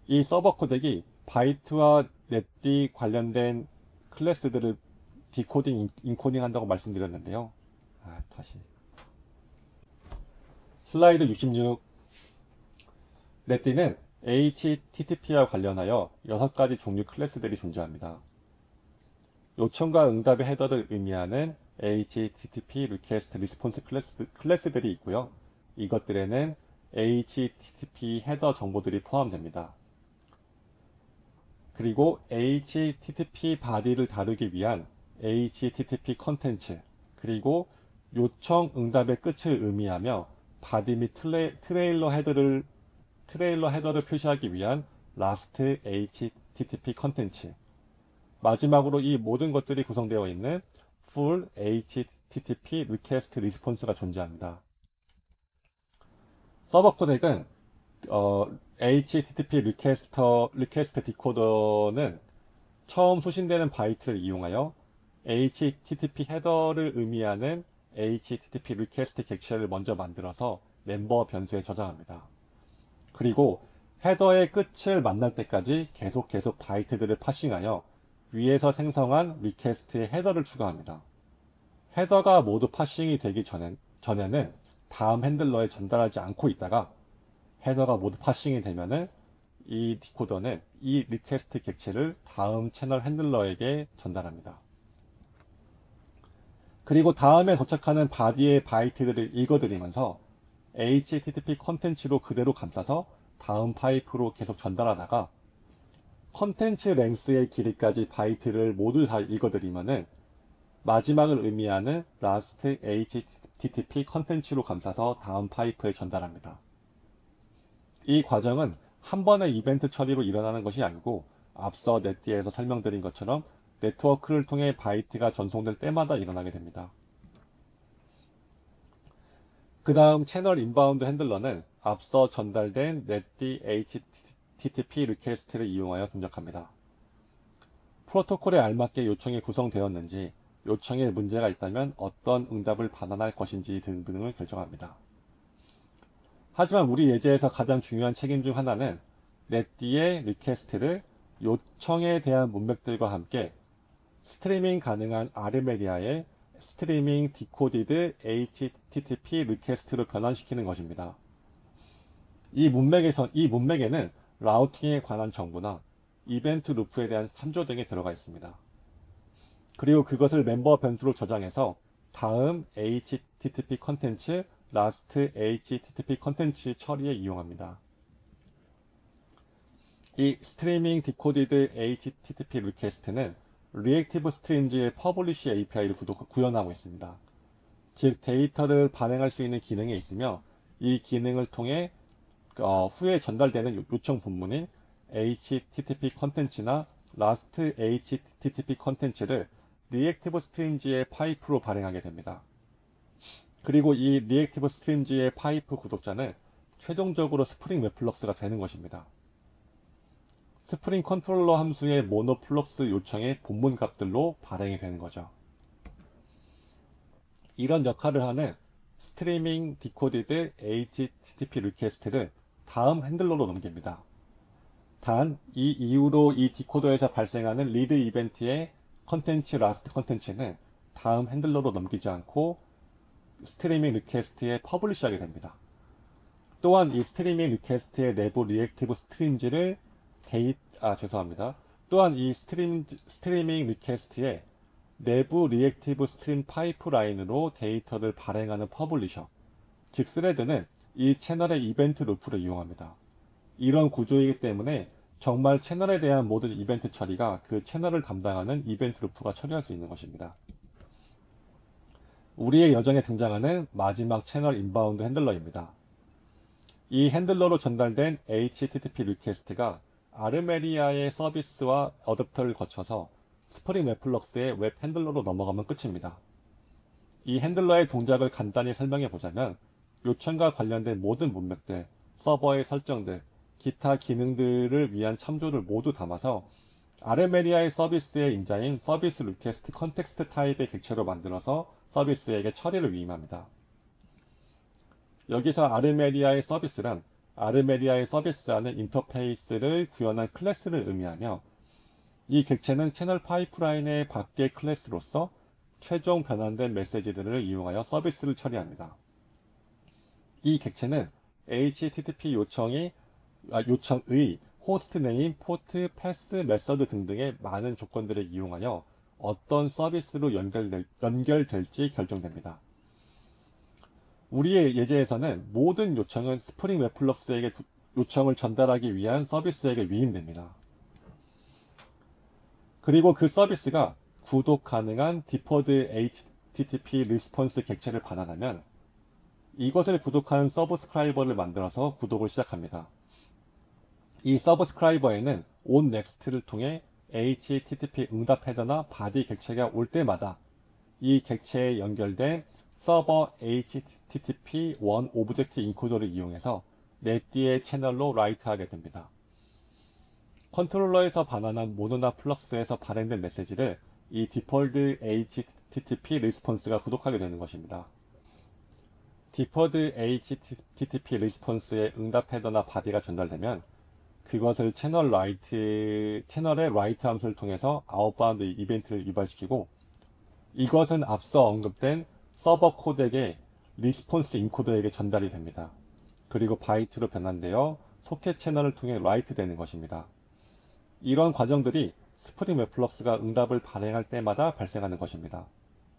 이 서버 코덱이 바이트와 넷디 관련된 클래스들을 디코딩, 인코딩 한다고 말씀드렸는데요. 다시. 슬라이드 66. 넷디는 HTTP와 관련하여 6가지 종류 클래스들이 존재합니다. 요청과 응답의 헤더를 의미하는 HTTP Request Response 클래스들이 있고요. 이것들에는 HTTP 헤더 정보들이 포함됩니다. 그리고 HTTP 바디를 다루기 위한 HTTP 컨텐츠, 그리고 요청 응답의 끝을 의미하며 바디 및 트레일러 헤더를 표시하기 위한 라스트 HTTP 컨텐츠, 마지막으로 이 모든 것들이 구성되어 있는 Full HTTP Request Response가 존재합니다. 서버 코덱은 HTTP 리퀘스트 디코더는 처음 수신되는 바이트를 이용하여 HTTP 헤더를 의미하는 HTTP 리퀘스트 객체를 먼저 만들어서 멤버 변수에 저장합니다. 그리고 헤더의 끝을 만날 때까지 계속 바이트들을 파싱하여 위에서 생성한 리퀘스트의 헤더를 추가합니다. 헤더가 모두 파싱이 되기 전에는 다음 핸들러에 전달하지 않고 있다가 헤더가 모두 파싱이 되면은 이 디코더는 이 리퀘스트 객체를 다음 채널 핸들러에게 전달합니다. 그리고 다음에 도착하는 바디의 바이트들을 읽어드리면서 HTTP 컨텐츠로 그대로 감싸서 다음 파이프로 계속 전달하다가 컨텐츠 랭스의 길이까지 바이트를 모두 다 읽어드리면은 마지막을 의미하는 last HTTP 컨텐츠로 감싸서 다음 파이프에 전달합니다. 이 과정은 한 번의 이벤트 처리로 일어나는 것이 아니고 앞서 넷디에서 설명드린 것처럼 네트워크를 통해 바이트가 전송될 때마다 일어나게 됩니다. 그 다음 채널 인바운드 핸들러는 앞서 전달된 넷디 HTTP 리퀘스트를 이용하여 동작합니다. 프로토콜에 알맞게 요청이 구성되었는지, 요청에 문제가 있다면 어떤 응답을 받아날 것인지 등을 결정합니다. 하지만 우리 예제에서 가장 중요한 책임 중 하나는 넷디의 리퀘스트를 요청에 대한 문맥들과 함께 스트리밍 가능한 아르메리아의 스트리밍 디코디드 HTTP 리퀘스트로 변환시키는 것입니다. 이 문맥에는 라우팅에 관한 정보나 이벤트 루프에 대한 참조 등이 들어가 있습니다. 그리고 그것을 멤버 변수로 저장해서 다음 HTTP 컨텐츠, last HTTP 컨텐츠 처리에 이용합니다. 이 스트리밍 디코디드 HTTP 리퀘스트는 리액티브 스트림즈의 퍼블리시 API를 구현하고 있습니다. 즉 데이터를 발행할 수 있는 기능에 있으며 이 기능을 통해 후에 전달되는 요청 본문인 HTTP 컨텐츠나 last HTTP 컨텐츠를 리액티브 스트림즈의 파이프로 발행하게 됩니다. 그리고 이 리액티브 스트림즈의 파이프 구독자는 최종적으로 스프링 웹플럭스가 되는 것입니다. 스프링 컨트롤러 함수의 모노플럭스 요청의 본문 값들로 발행이 되는 거죠. 이런 역할을 하는 스트리밍 디코디드 HTTP 리퀘스트를 다음 핸들러로 넘깁니다. 단, 이 이후로 이 디코더에서 발생하는 리드 이벤트의 컨텐츠, 라스트 컨텐츠는 다음 핸들러로 넘기지 않고 스트리밍 리퀘스트에 퍼블리시하게 됩니다. 또한 이 스트리밍 리퀘스트의 내부 리액티브 스트림즈를 또한 이 스트리밍 리퀘스트의 내부 리액티브 스트림 파이프라인으로 데이터를 발행하는 퍼블리셔, 즉 스레드는 이 채널의 이벤트 루프를 이용합니다. 이런 구조이기 때문에 정말 채널에 대한 모든 이벤트 처리가 그 채널을 담당하는 이벤트 루프가 처리할 수 있는 것입니다. 우리의 여정에 등장하는 마지막 채널 인바운드 핸들러입니다. 이 핸들러로 전달된 HTTP 리퀘스트가 아르메리아의 서비스와 어댑터를 거쳐서 스프링 웹플럭스의 웹 핸들러로 넘어가면 끝입니다. 이 핸들러의 동작을 간단히 설명해 보자면 요청과 관련된 모든 문맥들, 서버의 설정들, 기타 기능들을 위한 참조를 모두 담아서 아르메니아의 서비스의 임자인 서비스 리퀘스트 컨텍스트 타입의 객체로 만들어서 서비스에게 처리를 위임합니다. 여기서 아르메니아의 서비스란 아르메니아의 서비스라는 인터페이스를 구현한 클래스를 의미하며 이 객체는 채널 파이프라인의 밖의 클래스로서 최종 변환된 메시지들을 이용하여 서비스를 처리합니다. 이 객체는 HTTP 요청의 호스트 네임, 포트, 패스, 메서드 등등의 많은 조건들을 이용하여 어떤 서비스로 연결될지 결정됩니다. 우리의 예제에서는 모든 요청은 스프링 웹플러스에게 요청을 전달하기 위한 서비스에게 위임됩니다. 그리고 그 서비스가 구독 가능한 디퍼드 HTTP 리스폰스 객체를 반환하면 이것을 구독하는 서브스크라이버를 만들어서 구독을 시작합니다. 이 서브스크라이버에는 onNext를 통해 HTTP 응답 헤더나 바디 객체가 올 때마다 이 객체에 연결된 서버 HTTP1 오브젝트 인코더를 이용해서 넷디의 채널로 라이트하게 됩니다. 컨트롤러에서 반환한 모노나 플럭스에서 발행된 메시지를 이 디폴트 HTTP 리스폰스가 구독하게 되는 것입니다. 디퍼드 HTTP 리스폰스의 응답 헤더나 바디가 전달되면 그것을 채널의 라이트 함수를 통해서 아웃바운드 이벤트를 유발시키고 이것은 앞서 언급된 서버 코덱의 리스폰스 인코더에게 전달이 됩니다. 그리고 바이트로 변환되어 소켓 채널을 통해 라이트 되는 것입니다. 이런 과정들이 스프링 웹플러스가 응답을 발행할 때마다 발생하는 것입니다.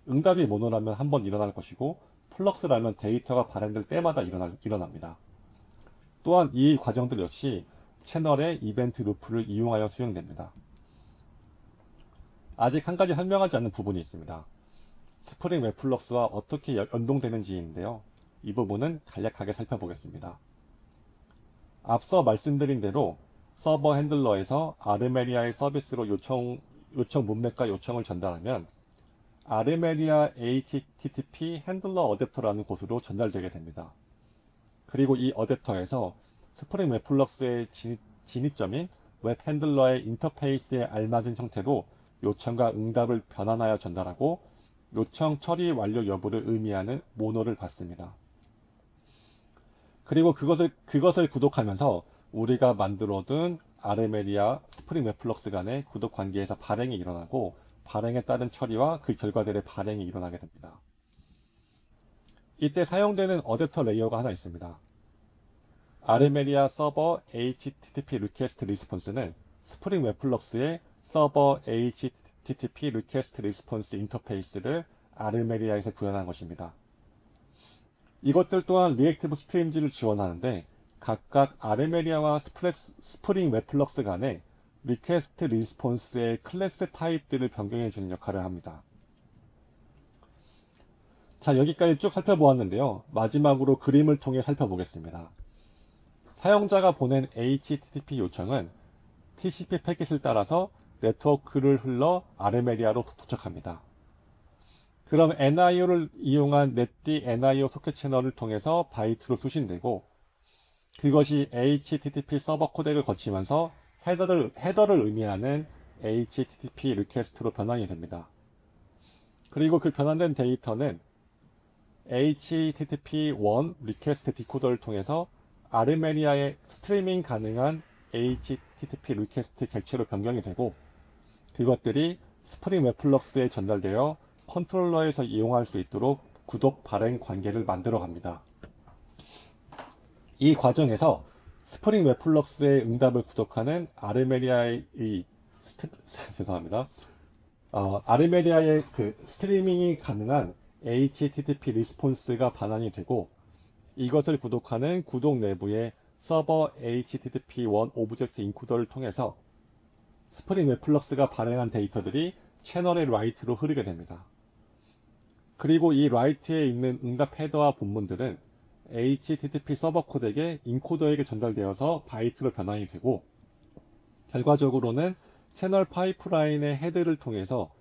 응답이 모노라면 한 번 일어날 것이고 플럭스라면 데이터가 발행될 때마다 일어납니다. 또한 이 과정들 역시 채널의 이벤트 루프를 이용하여 수행됩니다. 아직 한 가지 설명하지 않은 부분이 있습니다. 스프링 웹플러스와 어떻게 연동되는지인데요. 이 부분은 간략하게 살펴보겠습니다. 앞서 말씀드린 대로 서버 핸들러에서 아르메니아의 서비스로 요청 문맥과 요청을 전달하면 아르메니아 HTTP 핸들러 어댑터라는 곳으로 전달되게 됩니다. 그리고 이 어댑터에서 스프링 웹플러스의 진입점인 웹 핸들러의 인터페이스에 알맞은 형태로 요청과 응답을 변환하여 전달하고 요청 처리 완료 여부를 의미하는 모노를 받습니다. 그리고 그것을 구독하면서 우리가 만들어둔 아르메니아 스프링 웹플러스 간의 구독 관계에서 발행이 일어나고 발행에 따른 처리와 그 결과들의 발행이 일어나게 됩니다. 이때 사용되는 어댑터 레이어가 하나 있습니다. 아르메니아 서버 HTTP 리퀘스트 리스폰스는 스프링 웹플러스의 서버 HTTP 리퀘스트 리스폰스 인터페이스를 아르메니아에서 구현한 것입니다. 이것들 또한 리액티브 스트림즈를 지원하는데 각각 아르메니아와 스프링 웹플러스 간의 리퀘스트 리스폰스의 클래스 타입들을 변경해 주는 역할을 합니다. 자, 여기까지 쭉 살펴보았는데요. 마지막으로 그림을 통해 살펴보겠습니다. 사용자가 보낸 HTTP 요청은 TCP 패킷을 따라서 네트워크를 흘러 아르메니아로 도착합니다. 그럼 NIO를 이용한 넷디 NIO 소켓 채널을 통해서 바이트로 수신되고 그것이 HTTP 서버 코덱을 거치면서 헤더를 의미하는 HTTP 리퀘스트로 변환이 됩니다. 그리고 그 변환된 데이터는 HTTP1 리퀘스트 디코더를 통해서 아르메니아에 스트리밍 가능한 HTTP 리퀘스트 객체로 변경이 되고 그것들이 스프링 웹플러스에 전달되어 컨트롤러에서 이용할 수 있도록 구독 발행 관계를 만들어 갑니다. 이 과정에서 스프링 웹플러스의 응답을 구독하는 아르메니아의 그 스트리밍이 가능한 HTTP 리스폰스가 반환이 되고 이것을 구독하는 구독 내부의 서버 HTTP1 오브젝트 인코더를 통해서 스프링 웹플러스가 발행한 데이터들이 채널의 라이트로 흐르게 됩니다. 그리고 이 라이트에 있는 응답 헤더와 본문들은 HTTP 서버 코덱의 인코더에게 전달되어서 바이트로 변환이 되고 결과적으로는 채널 파이프라인의 헤드를 통해서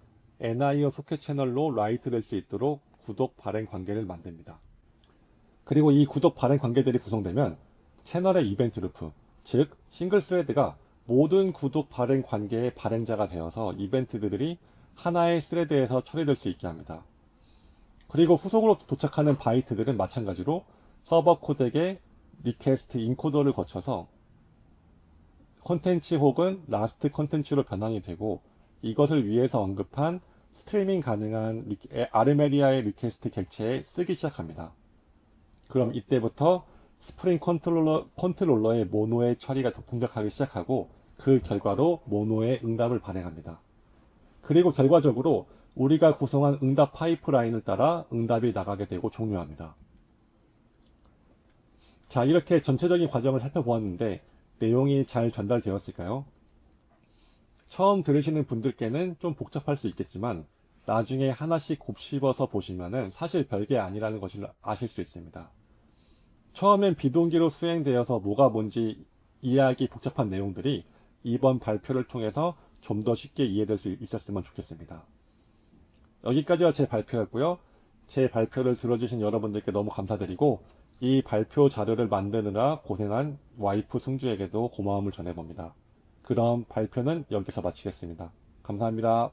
NIO 소켓 채널로 라이트 될 수 있도록 구독 발행 관계를 만듭니다. 그리고 이 구독 발행 관계들이 구성되면 채널의 이벤트 루프, 즉 싱글 스레드가 모든 구독 발행 관계의 발행자가 되어서 이벤트들이 하나의 스레드에서 처리될 수 있게 합니다. 그리고 후속으로 도착하는 바이트들은 마찬가지로 서버 코덱의 리퀘스트 인코더를 거쳐서 콘텐츠 혹은 라스트 콘텐츠로 변환이 되고, 이것을 위해서 언급한 스트리밍 가능한 아르메리아의 리퀘스트 객체에 쓰기 시작합니다. 그럼 이때부터 스프링 컨트롤러의 모노의 처리가 동작하기 시작하고, 그 결과로 모노의 응답을 발행합니다. 그리고 결과적으로 우리가 구성한 응답 파이프라인을 따라 응답이 나가게 되고 종료합니다. 자, 이렇게 전체적인 과정을 살펴보았는데 내용이 잘 전달되었을까요? 처음 들으시는 분들께는 좀 복잡할 수 있겠지만 나중에 하나씩 곱씹어서 보시면은 사실 별게 아니라는 것을 아실 수 있습니다. 처음엔 비동기로 수행되어서 뭐가 뭔지 이해하기 복잡한 내용들이 이번 발표를 통해서 좀 더 쉽게 이해될 수 있었으면 좋겠습니다. 여기까지가 제 발표였고요. 제 발표를 들어주신 여러분들께 너무 감사드리고, 이 발표 자료를 만드느라 고생한 와이프 승주에게도 고마움을 전해봅니다. 그럼 발표는 여기서 마치겠습니다. 감사합니다.